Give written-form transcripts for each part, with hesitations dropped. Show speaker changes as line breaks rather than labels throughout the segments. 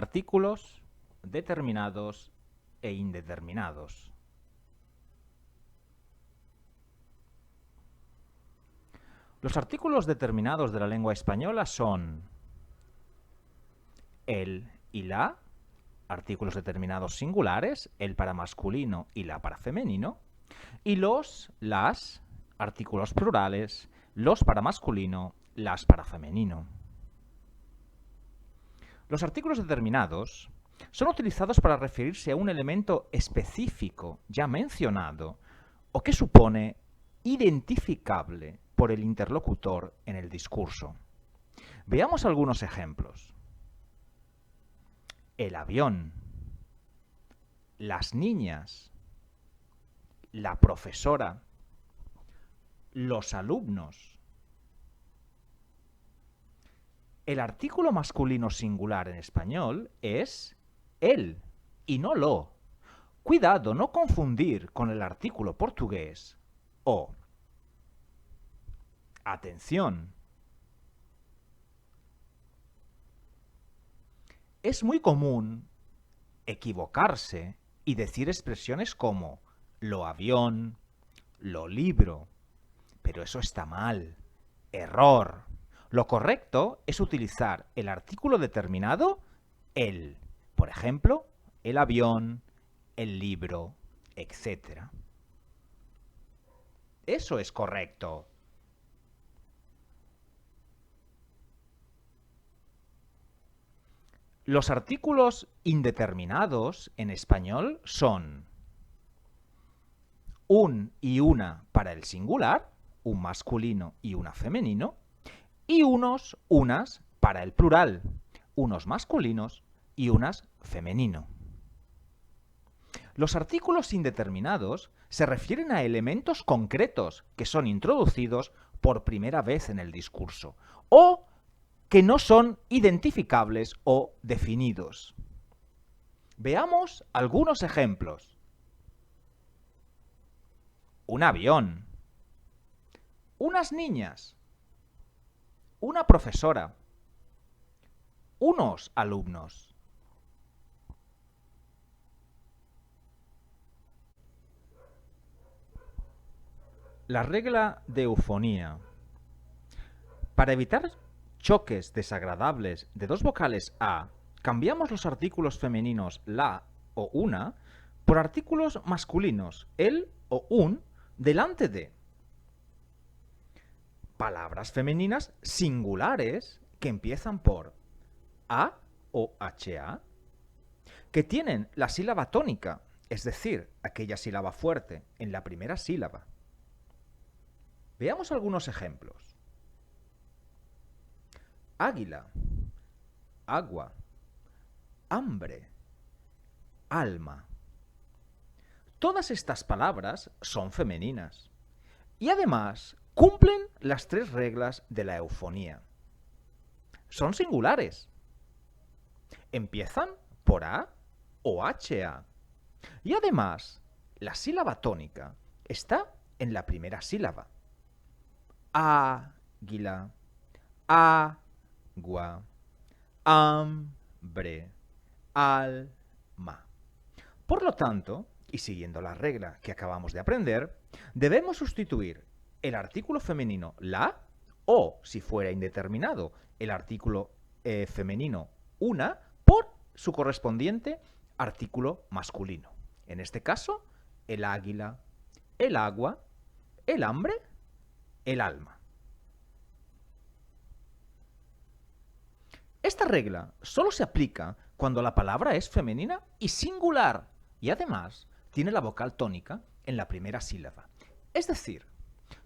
Artículos determinados e indeterminados. Los artículos determinados de la lengua española son el y la, artículos determinados singulares, el para masculino y la para femenino, y los, las, artículos plurales, los para masculino, las para femenino. Los artículos determinados son utilizados para referirse a un elemento específico ya mencionado o que supone identificable por el interlocutor en el discurso. Veamos algunos ejemplos. El avión, las niñas, la profesora, los alumnos. El artículo masculino singular en español es el y no lo. Cuidado, no confundir con el artículo portugués o. Atención. Es muy común equivocarse y decir expresiones como lo avión, lo libro, pero eso está mal. Error. Lo correcto es utilizar el artículo determinado el. Por ejemplo, el avión, el libro, etc. Eso es correcto. Los artículos indeterminados en español son un y una para el singular, un masculino y una femenino, y unos, unas para el plural, unos masculinos y unas femenino. Los artículos indeterminados se refieren a elementos concretos que son introducidos por primera vez en el discurso o que no son identificables o definidos. Veamos algunos ejemplos. Un avión, unas niñas, una profesora, unos alumnos. La regla de eufonía. Para evitar choques desagradables de dos vocales a, cambiamos los artículos femeninos la o una por artículos masculinos el o un delante de palabras femeninas singulares que empiezan por a o ha, que tienen la sílaba tónica, es decir, aquella sílaba fuerte en la primera sílaba. Veamos algunos ejemplos. Águila, agua, hambre, alma. Todas estas palabras son femeninas y además cumplen las tres reglas de la eufonía. Son singulares. Empiezan por a o ha y además la sílaba tónica está en la primera sílaba. Águila, agua, hambre, alma. Por lo tanto, y siguiendo la regla que acabamos de aprender, debemos sustituir el artículo femenino la o, si fuera indeterminado, el artículo femenino una por su correspondiente artículo masculino. En este caso, el águila, el agua, el hambre, el alma. Esta regla solo se aplica cuando la palabra es femenina y singular y además tiene la vocal tónica en la primera sílaba. Es decir,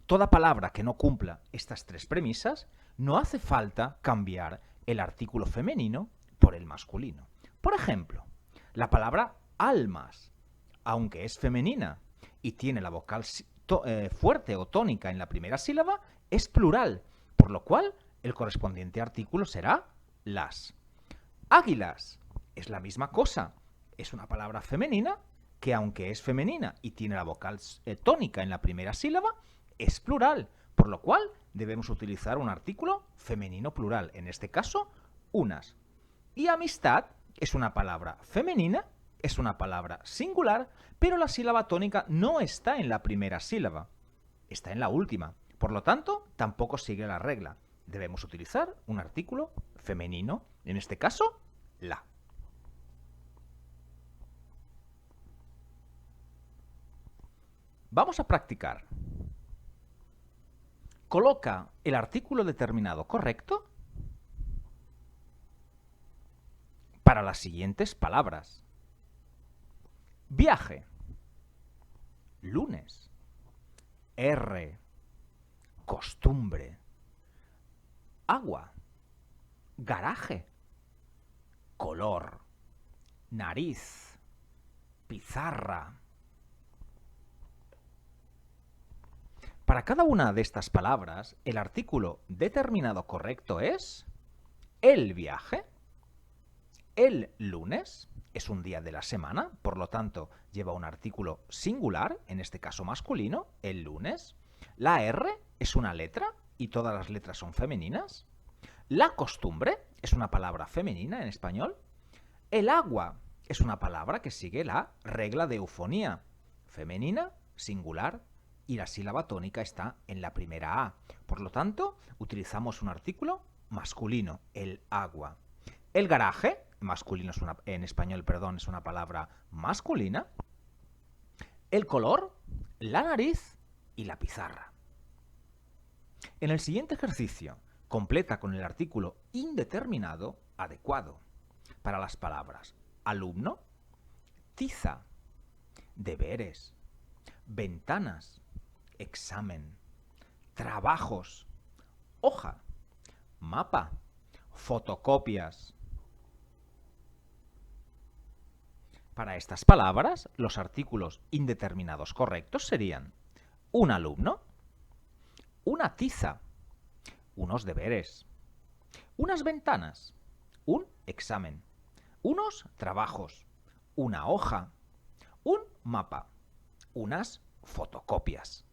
toda palabra que no cumpla estas tres premisas no hace falta cambiar el artículo femenino por el masculino. Por ejemplo, la palabra almas, aunque es femenina y tiene la vocal fuerte o tónica en la primera sílaba, es plural, por lo cual el correspondiente artículo será las. Águilas es la misma cosa, es una palabra femenina que aunque es femenina y tiene la vocal tónica en la primera sílaba, es plural, por lo cual debemos utilizar un artículo femenino plural, en este caso, unas. Y amistad es una palabra femenina, es una palabra singular, pero la sílaba tónica no está en la primera sílaba, está en la última. Por lo tanto, tampoco sigue la regla. Debemos utilizar un artículo femenino, en este caso, la. Vamos a practicar. Coloca el artículo determinado correcto para las siguientes palabras. Viaje, lunes, costumbre, agua, garaje, color, nariz, pizarra. Para cada una de estas palabras, el artículo determinado correcto es el viaje, el lunes, es un día de la semana, por lo tanto lleva un artículo singular, en este caso masculino, el lunes. La R es una letra y todas las letras son femeninas. La costumbre es una palabra femenina en español. El agua es una palabra que sigue la regla de eufonía, femenina, singular, y la sílaba tónica está en la primera A. Por lo tanto, utilizamos un artículo masculino, el agua. El garaje, masculino en español, perdón, es una palabra masculina. El color, la nariz y la pizarra. En el siguiente ejercicio, completa con el artículo indeterminado adecuado para las palabras alumno, tiza, deberes, ventanas, examen, trabajos, hoja, mapa, fotocopias. Para estas palabras, los artículos indeterminados correctos serían un alumno, una tiza, unos deberes, unas ventanas, un examen, unos trabajos, una hoja, un mapa, unas fotocopias.